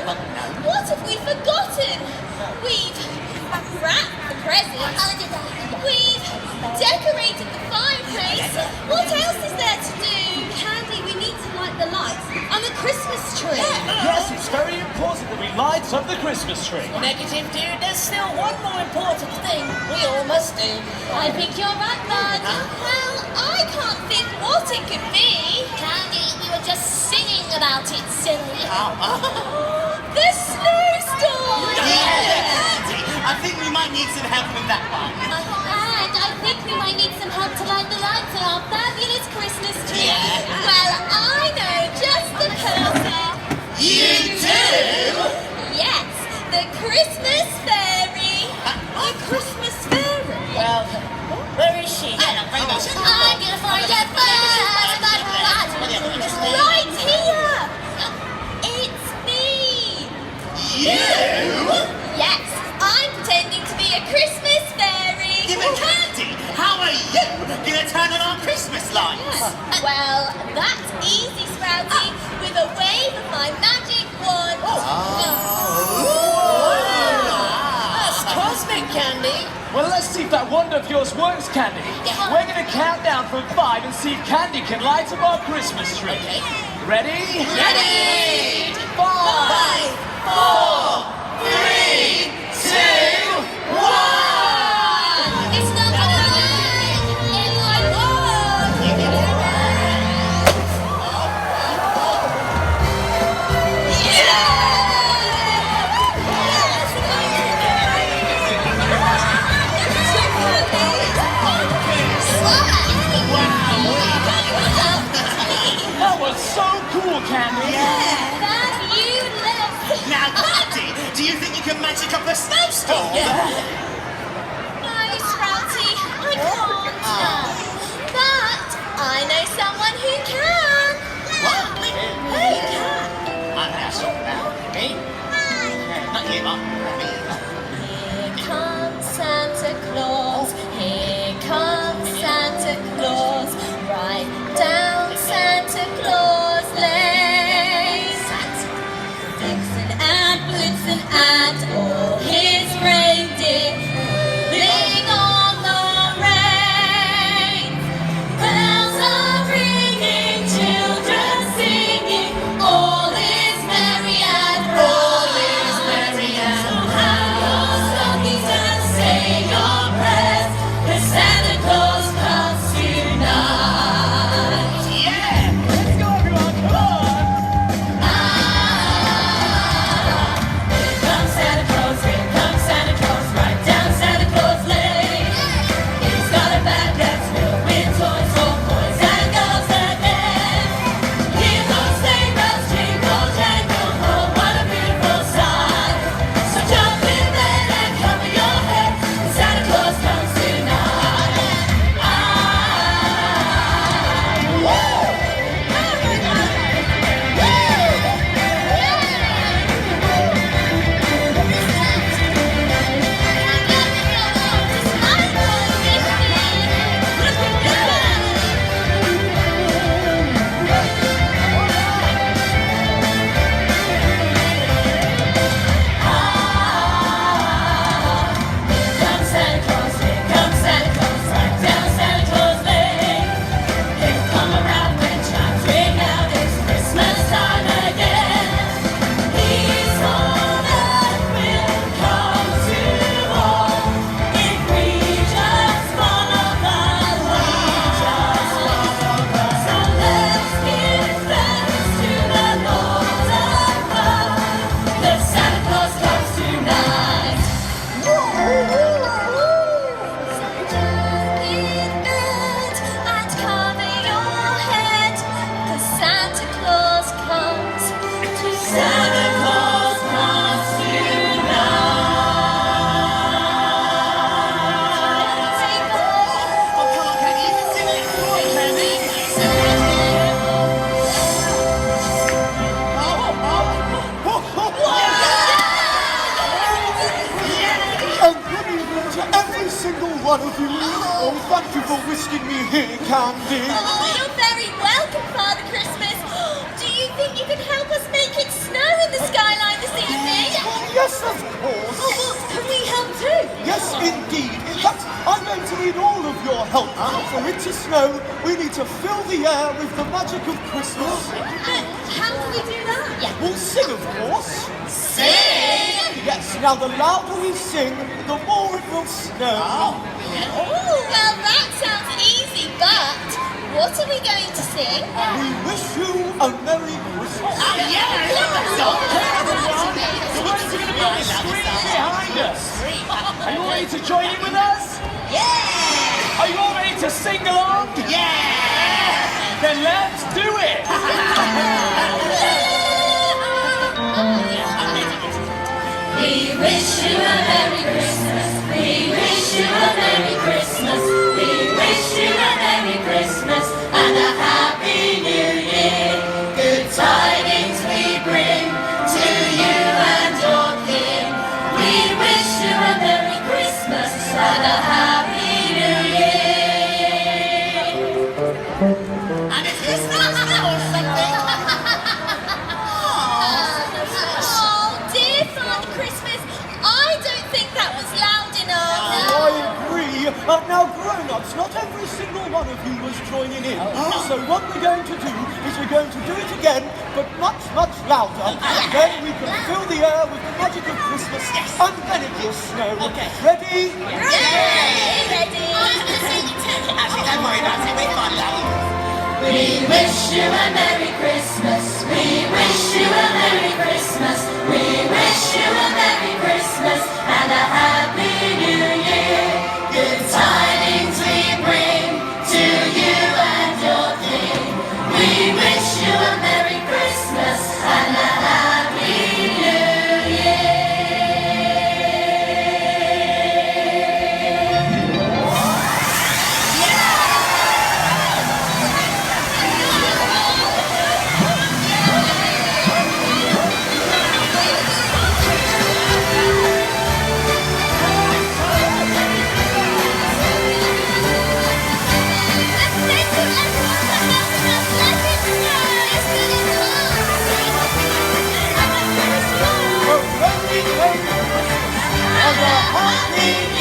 What have we forgotten? We've wrapped the presents. We've decorated the fireplace. What else is there to do? Candy, we need to light the lights on the Christmas tree. Yes, it's very important that we light up the Christmas tree. Negative, dude. There's still one more important thing we all must do. I think you're right, Bud. Well, I can't think what it could be. Candy, you were just singing about it, silly. The snowstorm! I think we might need some help with that one. And I think we might need some help to light the lights on our fabulous Christmas tree. Well, I know just the person. You do? Yes, the Christmas fairy. The Christmas fairy? Well, where is she? I'm gonna find her first. Right here. It's me. You? Yes, I'm pretending to be a Christmas fairy. Give it Candy. How are you gonna turn on our Christmas lights? Well, that's easy, Sprouty, with a wave of my magic wand. That's cosmic, Candy. Well, let's see if that wonder of yours works, Candy. We're going to count down from 5 and see if Candy can light up our Christmas tree. Ready? Ready! 5, 4, 3, 2, 1. It's not gonna work. It might work. That was so cool, Candy. Fabulous. Now, Candy, do you think you can magic up a snowstorm? No, Sprouty, I can't. But I know someone who can. What? Who can? I'm now sure about me. Not you, Mum. Me. Here comes Santa Claus. Here comes Santa Claus. Right down Santa Claus Lane. Vixen and Blitzen and all his reindeer pulling on the rein. Bells are ringing, children singing. All is merry and all is merry and so hang your stockings and say your prayers, 'cause Santa Claus comes tonight. Yeah! Let's go, everyone. Come on. Here comes Santa Claus, right down Santa Claus Lane. He's got a bag that's filled with toys for boys and girls again. Hear those sleigh bells jingle, jangle, oh, what a beautiful sight. So jump in bed and cover your head, 'cause Santa Claus comes tonight. Here comes Santa Claus, right down Santa Claus Lane. He'll come around when chimes ring out, it's Christmas time again. He's on earth, will come to all, if we just follow the law. So let's give thanks to the Lord above, 'cause Santa Claus comes tonight. And cover your head, 'cause Santa Claus comes tonight. Santa Claus comes Oh, come on, Candy, you can do it. Come on, Candy. And good evening to every single one of you. Oh, thank you for whisking me here, Candy. Oh, you're very welcome, Father Christmas. Do you think you can help us make it snow in the Skyline this help. For it to snow, we need to fill the air with the magic of Christmas. How do we do that? Yeah. We'll sing, of course. Sing? Yes, now the louder we sing, the more it will snow. Oh, well, that sounds easy, but what are we going to sing? We wish you a Merry Christmas. The words are going to be on the screen behind us. Are you all ready to join in with us? Yeah! Are you all ready to sing along? Yeah! Then let's do it! We wish you a Merry Christmas. We wish you a Merry Christmas. We wish you a Merry Christmas and a Happy New Year. Good tidings we bring to you and your King. We wish you a Merry Christmas and a Happy New Year. And it's Christmas now or something. Oh, dear Father Christmas, I don't think that was loud enough. I agree. Now, grown-ups, not every single one of you was joining in. So what we're going to do is we're going to do it again, but much, much louder. Then we can fill the air with the magic of Christmas, and then it will snow. Ready? Ready? Actually, don't worry about it. We're fine, love. We wish you a Merry Christmas. We wish you a Merry Christmas. We wish you a Merry Christmas and a Happy New Year. Good tidings we bring to you and your King. We wish you a Merry Christmas and a Happy New Year. A very Merry Christmas and a Happy